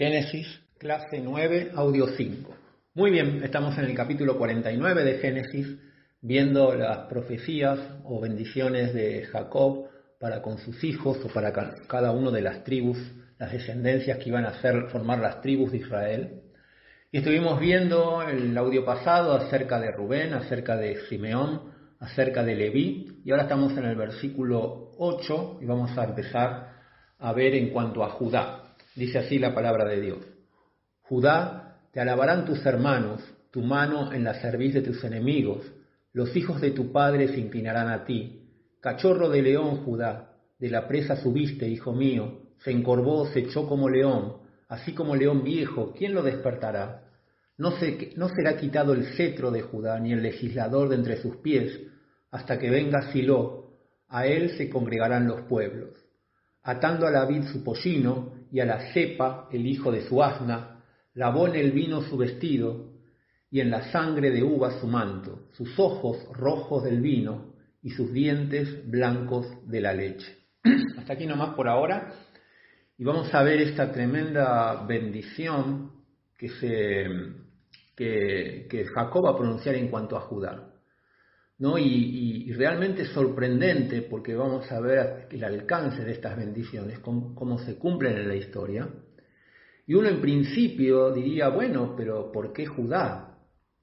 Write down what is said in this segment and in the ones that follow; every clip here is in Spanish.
Génesis, clase 9, audio 5. Muy bien, estamos en el capítulo 49 de Génesis, viendo las profecías o bendiciones de Jacob para con sus hijos o para cada uno de las tribus, las descendencias que iban a formar las tribus de Israel. Y estuvimos viendo el audio pasado acerca de Rubén, acerca de Simeón, acerca de Leví, y ahora estamos en el versículo 8 y vamos a empezar a ver en cuanto a Judá. Dice así la palabra de Dios: Judá, te alabarán tus hermanos, tu mano en la cerviz de tus enemigos, los hijos de tu padre se inclinarán a ti. Cachorro de león, Judá, de la presa subiste, hijo mío, se encorvó, se echó como león, así como león viejo, ¿quién lo despertará? No será quitado el cetro de Judá, ni el legislador de entre sus pies, hasta que venga Silo, a él se congregarán los pueblos. Atando a la vid su pollino, y a la cepa el hijo de su asna, lavó en el vino su vestido, y en la sangre de uva su manto, sus ojos rojos del vino, y sus dientes blancos de la leche. Hasta aquí nomás por ahora, y vamos a ver esta tremenda bendición que Jacob va a pronunciar en cuanto a Judá, ¿no? Y realmente es sorprendente porque vamos a ver el alcance de estas bendiciones, cómo se cumplen en la historia. Y uno en principio diría, bueno, pero ¿por qué Judá?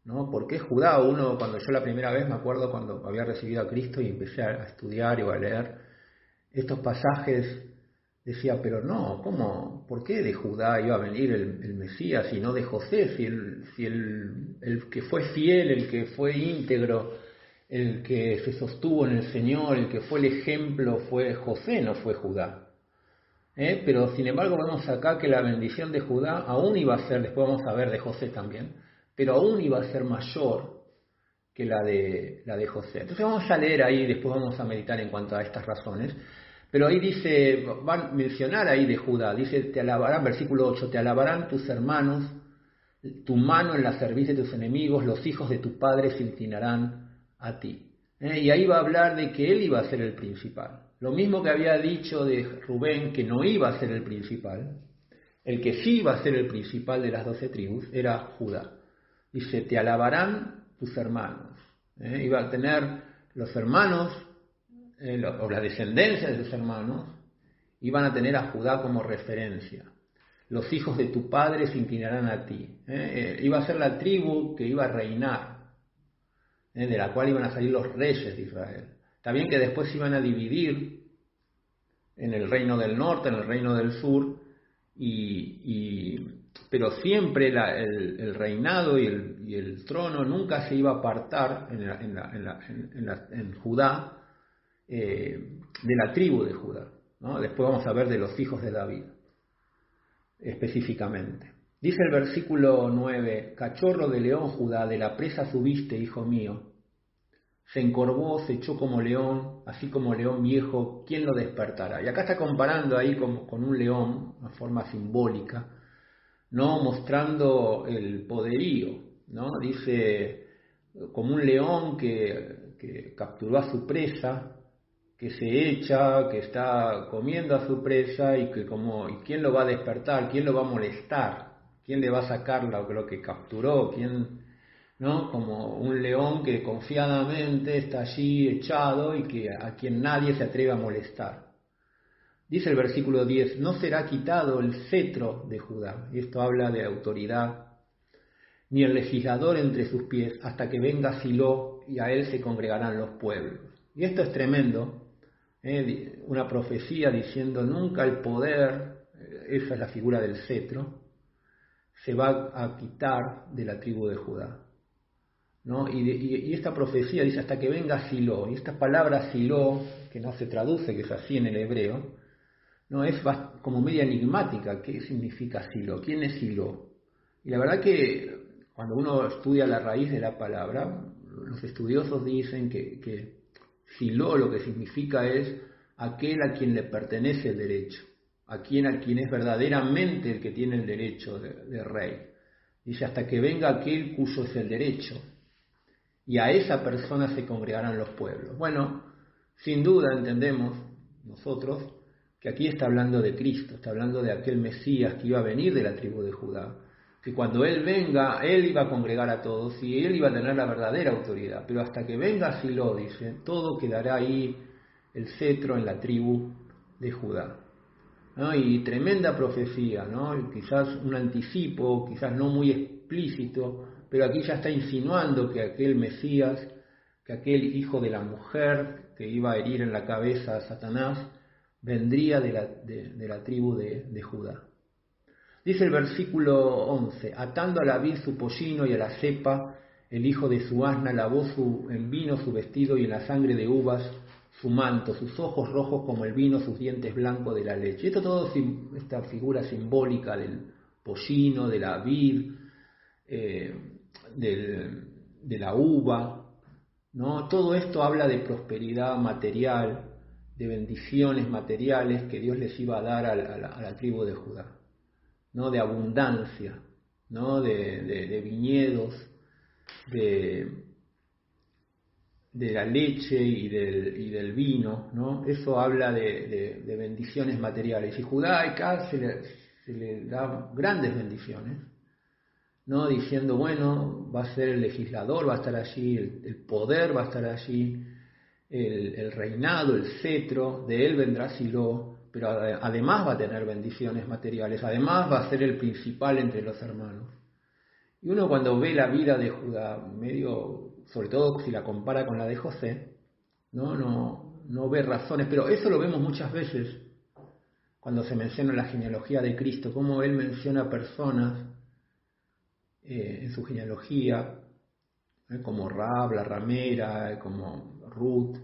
¿No? ¿Por qué Judá? Uno, cuando yo la primera vez, me acuerdo cuando había recibido a Cristo y empecé a estudiar o a leer estos pasajes, decía, pero no, ¿cómo? ¿Por qué de Judá iba a venir el Mesías y no de José? Si el que fue fiel, el que fue íntegro, el que se sostuvo en el Señor, el que fue el ejemplo fue José, no fue Judá. Pero sin embargo vemos acá que la bendición de Judá aún iba a ser, después vamos a ver de José también, pero aún iba a ser mayor que la de José. Entonces vamos a leer ahí, después vamos a meditar en cuanto a estas razones. Pero ahí dice, van a mencionar ahí de Judá, dice, te alabarán, versículo 8, te alabarán tus hermanos, tu mano en la cerviz de tus enemigos, los hijos de tu padre se inclinarán a ti. Y ahí va a hablar de que él iba a ser el principal. Lo mismo que había dicho de Rubén, que no iba a ser el principal, el que sí iba a ser el principal de las 12 tribus era Judá. Dice, te alabarán tus hermanos. Iba a tener los hermanos, o la descendencia de sus hermanos, iban a tener a Judá como referencia. Los hijos de tu padre se inclinarán a ti. Iba a ser la tribu que iba a reinar, de la cual iban a salir los reyes de Israel. Está bien que después se iban a dividir en el reino del norte, en el reino del sur, pero siempre el reinado y el trono nunca se iba a apartar en Judá, de la tribu de Judá, ¿no? Después vamos a ver de los hijos de David específicamente. Dice el versículo 9, cachorro de león Judá, de la presa subiste, hijo mío, se encorvó, se echó como león, así como león viejo, ¿quién lo despertará? Y acá está comparando ahí con un león, una forma simbólica, ¿no? Mostrando el poderío, ¿no? Dice, como un león que capturó a su presa, que se echa, que está comiendo a su presa y ¿quién lo va a despertar? ¿Quién lo va a molestar? ¿Quién le va a sacar lo que capturó? ¿Quién, no? Como un león que confiadamente está allí echado y a quien nadie se atreve a molestar. Dice el versículo 10, no será quitado el cetro de Judá, y esto habla de autoridad, ni el legislador entre sus pies, hasta que venga Silo y a él se congregarán los pueblos. Y esto es tremendo, una profecía diciendo nunca el poder, esa es la figura del cetro, se va a quitar de la tribu de Judá, ¿no? Y esta profecía dice hasta que venga Silo, y esta palabra Silo, que no se traduce, que es así en el hebreo, no es como media enigmática. ¿Qué significa Silo? ¿Quién es Silo? Y la verdad que cuando uno estudia la raíz de la palabra, los estudiosos dicen que Silo lo que significa es aquel a quien le pertenece el derecho, a quien es verdaderamente el que tiene el derecho de rey. Dice, hasta que venga aquel cuyo es el derecho, y a esa persona se congregarán los pueblos. Bueno, sin duda entendemos nosotros que aquí está hablando de Cristo, está hablando de aquel Mesías que iba a venir de la tribu de Judá, que cuando Él venga, Él iba a congregar a todos y Él iba a tener la verdadera autoridad, pero hasta que venga Silo, dice, todo quedará ahí el cetro en la tribu de Judá. ¿No? Y tremenda profecía, ¿no? Quizás un anticipo, quizás no muy explícito, pero aquí ya está insinuando que aquel Mesías, que aquel hijo de la mujer que iba a herir en la cabeza a Satanás, vendría de la tribu de Judá. Dice el versículo 11, atando a la vid su pollino y a la cepa, el hijo de su asna lavó en vino su vestido y en la sangre de uvas su manto, sus ojos rojos como el vino, sus dientes blancos de la leche. Esto todo, esta figura simbólica del pollino, de la vid, de la uva, ¿no? Todo esto habla de prosperidad material, de bendiciones materiales que Dios les iba a dar a la tribu de Judá, ¿no? De abundancia, ¿no? De viñedos, de la leche y del vino, ¿no? Eso habla de bendiciones materiales. Y Judá acá se le da grandes bendiciones, ¿no? Diciendo, bueno, va a ser el legislador, va a estar allí, el poder va a estar allí, el reinado, el cetro, de él vendrá Silo, pero además va a tener bendiciones materiales, además va a ser el principal entre los hermanos. Y uno cuando ve la vida de Judá, medio, sobre todo si la compara con la de José, no ve razones, pero eso lo vemos muchas veces cuando se menciona la genealogía de Cristo, cómo él menciona personas en su genealogía, como Rahab, la ramera, como Ruth,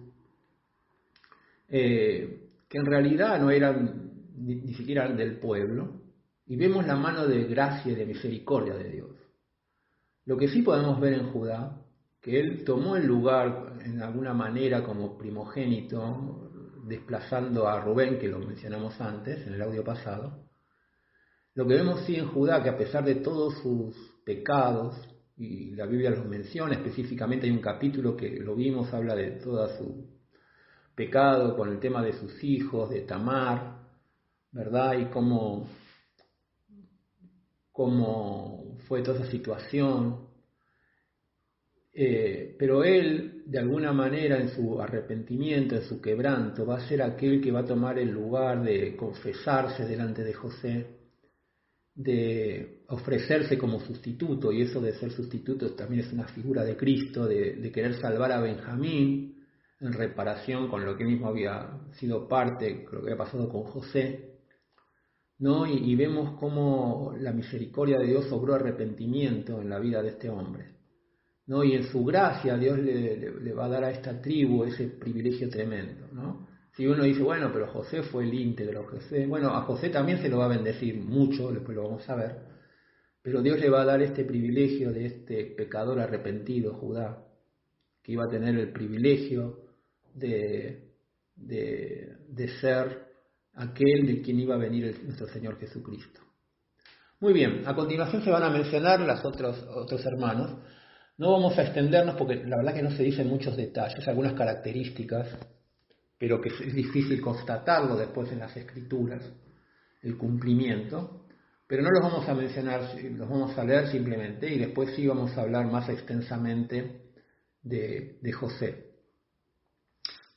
que en realidad no eran ni siquiera del pueblo, y vemos la mano de gracia y de misericordia de Dios. Lo que sí podemos ver en Judá, que él tomó el lugar en alguna manera como primogénito, desplazando a Rubén, que lo mencionamos antes, en el audio pasado. Lo que vemos sí en Judá, que a pesar de todos sus pecados, y la Biblia los menciona, específicamente hay un capítulo que lo vimos, habla de todo su pecado con el tema de sus hijos, de Tamar, ¿verdad? Y cómo fue toda esa situación. Pero él, de alguna manera, en su arrepentimiento, en su quebranto, va a ser aquel que va a tomar el lugar de confesarse delante de José, de ofrecerse como sustituto, y eso de ser sustituto también es una figura de Cristo, de querer salvar a Benjamín en reparación con lo que él mismo había sido parte, lo que había pasado con José, ¿no? Y vemos cómo la misericordia de Dios obró arrepentimiento en la vida de este hombre, ¿no? Y en su gracia Dios le va a dar a esta tribu ese privilegio tremendo, ¿no? Si uno dice, bueno, pero José fue el íntegro, José, bueno, a José también se lo va a bendecir mucho, después lo vamos a ver, pero Dios le va a dar este privilegio de este pecador arrepentido, Judá, que iba a tener el privilegio de ser aquel de quien iba a venir nuestro Señor Jesucristo. Muy bien, a continuación se van a mencionar los otros hermanos. No vamos a extendernos porque la verdad que no se dicen muchos detalles, algunas características, pero que es difícil constatarlo después en las escrituras, el cumplimiento, pero no los vamos a mencionar, los vamos a leer simplemente y después sí vamos a hablar más extensamente de José.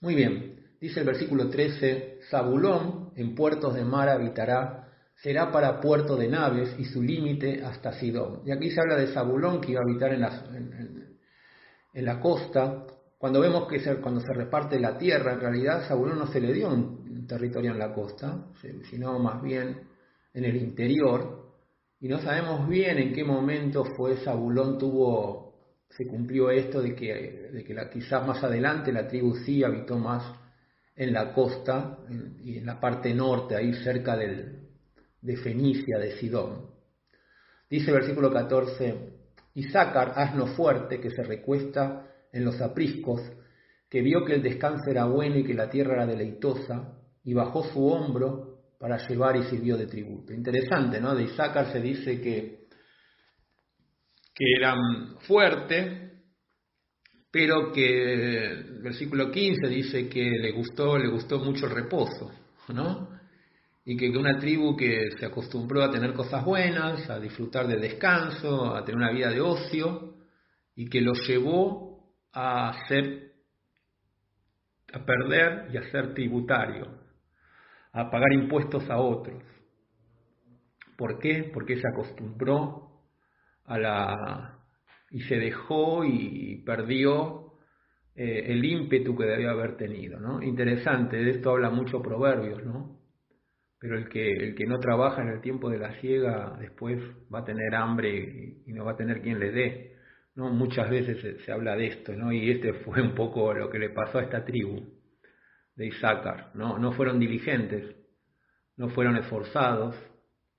Muy bien, dice el versículo 13, Zabulón en puertos de mar habitará, será para puerto de naves y su límite hasta Sidón. Y aquí se habla de Zabulón que iba a habitar en la costa. Cuando vemos que cuando se reparte la tierra, en realidad Zabulón no se le dio un territorio en la costa, sino más bien en el interior. Y no sabemos bien en qué momento fue Zabulón se cumplió esto de que quizás más adelante la tribu sí habitó más en la costa y en la parte norte, ahí cerca de Fenicia, de Sidón. Dice el versículo 14, Isaacar, asno fuerte que se recuesta en los apriscos, que vio que el descanso era bueno y que la tierra era deleitosa, y bajó su hombro para llevar y sirvió de tributo. Interesante, ¿no? De Isaacar se dice que era fuerte, pero que el versículo 15 dice que le gustó mucho el reposo, ¿no? y que una tribu que se acostumbró a tener cosas buenas, a disfrutar de descanso, a tener una vida de ocio, y que los llevó a perder y a ser tributario, a pagar impuestos a otros. ¿Por qué? Porque se acostumbró y se dejó y perdió el ímpetu que debía haber tenido, ¿no? Interesante, de esto habla mucho Proverbios, ¿no? Pero el que no trabaja en el tiempo de la siega después va a tener hambre y no va a tener quien le dé, ¿no? Muchas veces se habla de esto, ¿no? Y este fue un poco lo que le pasó a esta tribu de Isaacar, ¿no? No fueron diligentes, no fueron esforzados,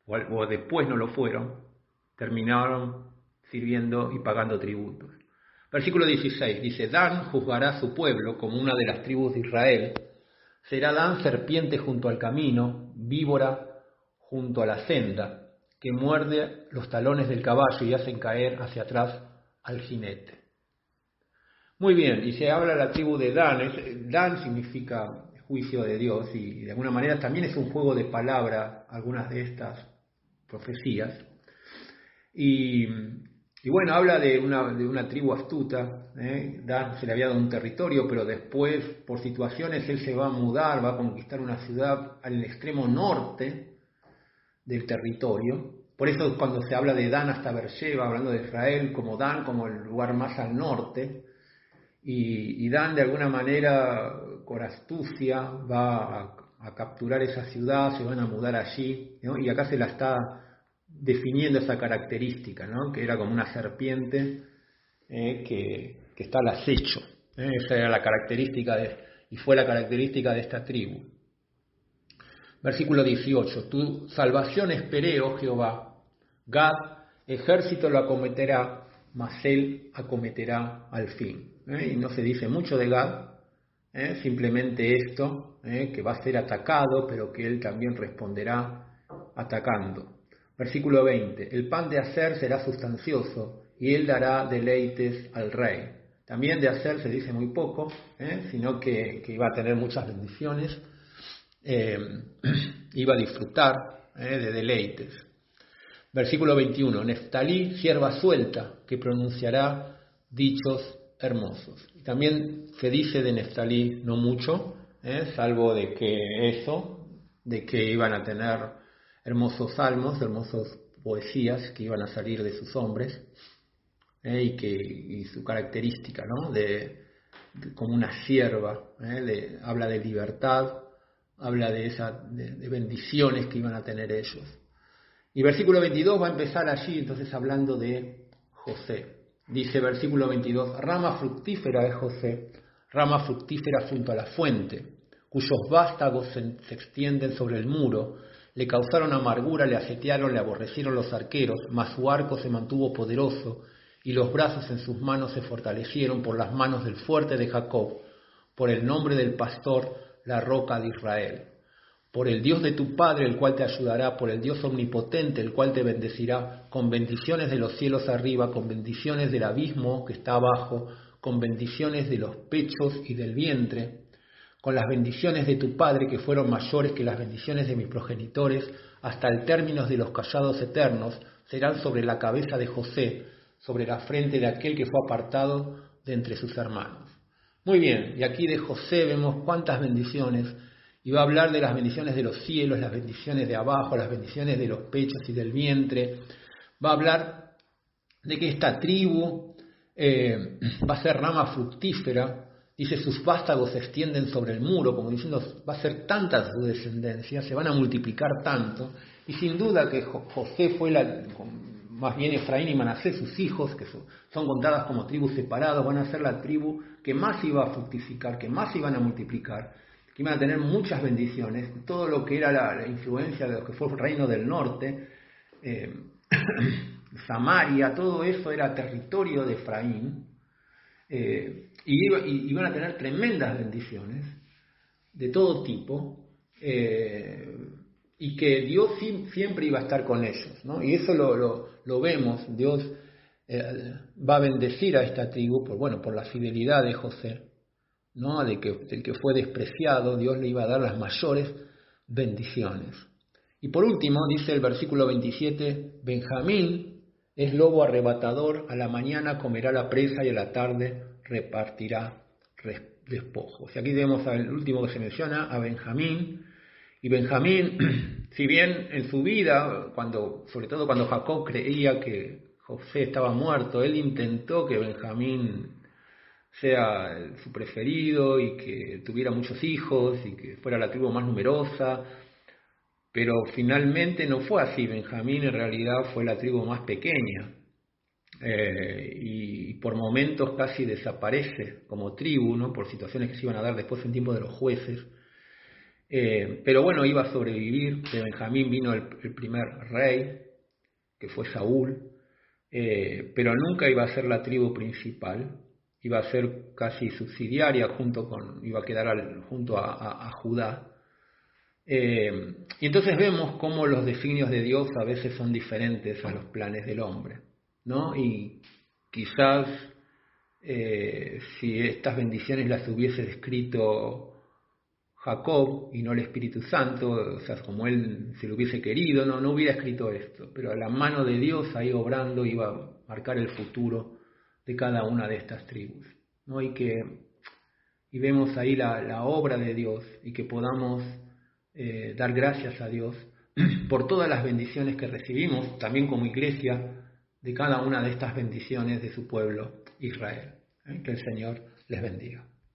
o después no lo fueron, terminaron sirviendo y pagando tributos. Versículo 16 dice: Dan juzgará a su pueblo como una de las tribus de Israel. Será Dan serpiente junto al camino, víbora junto a la senda, que muerde los talones del caballo y hacen caer hacia atrás al jinete. Muy bien, y se habla de la tribu de Dan. Dan significa juicio de Dios y de alguna manera también es un juego de palabras algunas de estas profecías. Y bueno, habla de una tribu astuta. Dan se le había dado un territorio, pero después, por situaciones, él se va a mudar, va a conquistar una ciudad al extremo norte del territorio. Por eso cuando se habla de Dan hasta Beersheba, hablando de Israel como Dan, como el lugar más al norte, y Dan de alguna manera, con astucia, va a capturar esa ciudad, se van a mudar allí, ¿no? Y acá se la está definiendo esa característica, ¿no? Que era como una serpiente que está al acecho. Esa era la característica y fue la característica de esta tribu. Versículo 18: Tu salvación esperé, oh Jehová. Gad, ejército lo acometerá, mas él acometerá al fin. Y no se dice mucho de Gad, simplemente esto, que va a ser atacado, pero que él también responderá atacando. Versículo 20: El pan de Aser será sustancioso, y él dará deleites al rey. También de Aser se dice muy poco, sino que iba a tener muchas bendiciones, iba a disfrutar de deleites. Versículo 21: Neftalí, sierva suelta, que pronunciará dichos hermosos. Y también se dice de Neftalí no mucho, salvo de que iban a tener hermosos salmos, hermosas poesías que iban a salir de sus hombres, y su característica, ¿no? Como una sierva, habla de libertad, habla de bendiciones que iban a tener ellos. Y versículo 22 va a empezar allí, entonces hablando de José. Dice versículo 22: Rama fructífera es José, rama fructífera junto a la fuente, cuyos vástagos se extienden sobre el muro. Le causaron amargura, le asetearon, le aborrecieron los arqueros, mas su arco se mantuvo poderoso, y los brazos en sus manos se fortalecieron por las manos del fuerte de Jacob, por el nombre del pastor, la roca de Israel. Por el Dios de tu Padre, el cual te ayudará, por el Dios omnipotente, el cual te bendecirá, con bendiciones de los cielos arriba, con bendiciones del abismo que está abajo, con bendiciones de los pechos y del vientre, con las bendiciones de tu Padre, que fueron mayores que las bendiciones de mis progenitores, hasta el término de los callados eternos, serán sobre la cabeza de José, sobre la frente de aquel que fue apartado de entre sus hermanos. Muy bien, y aquí de José vemos cuántas bendiciones. Y va a hablar de las bendiciones de los cielos, las bendiciones de abajo, las bendiciones de los pechos y del vientre. Va a hablar de que esta tribu va a ser rama fructífera. Dice, sus vástagos se extienden sobre el muro, como diciendo, va a ser tanta su descendencia, se van a multiplicar tanto. Y sin duda que José fue más bien Efraín y Manasés, sus hijos, que son contadas como tribus separadas, van a ser la tribu que más iba a fructificar, que más iban a multiplicar, que iban a tener muchas bendiciones. Todo lo que era la influencia de lo que fue el reino del norte, Samaria, todo eso era territorio de Efraín, y iban a tener tremendas bendiciones de todo tipo, y que Dios siempre iba a estar con ellos, ¿no? Y eso lo vemos. Dios va a bendecir a esta tribu por la fidelidad de José, ¿no? Del que fue despreciado, Dios le iba a dar las mayores bendiciones. Y por último, dice el versículo 27, Benjamín es lobo arrebatador, a la mañana comerá la presa y a la tarde repartirá despojos. Y aquí tenemos al último que se menciona, a Benjamín. Y Benjamín, si bien en su vida, sobre todo cuando Jacob creía que José estaba muerto, él intentó que Benjamín sea su preferido y que tuviera muchos hijos y que fuera la tribu más numerosa, pero finalmente no fue así. Benjamín en realidad fue la tribu más pequeña y por momentos casi desaparece como tribu, ¿no? Por situaciones que se iban a dar después en tiempo de los jueces. Pero bueno, iba a sobrevivir. De Benjamín vino el primer rey, que fue Saúl, pero nunca iba a ser la tribu principal, iba a ser casi subsidiaria, iba a quedar junto a Judá. Y entonces vemos cómo los designios de Dios a veces son diferentes a los planes del hombre, ¿no? Y quizás si estas bendiciones las hubiese escrito Jacob y no el Espíritu Santo, o sea, como él se lo hubiese querido, no hubiera escrito esto, pero a la mano de Dios ahí obrando iba a marcar el futuro de cada una de estas tribus, ¿no? Y vemos ahí la obra de Dios y que podamos dar gracias a Dios por todas las bendiciones que recibimos, también como iglesia, de cada una de estas bendiciones de su pueblo Israel. Que el Señor les bendiga.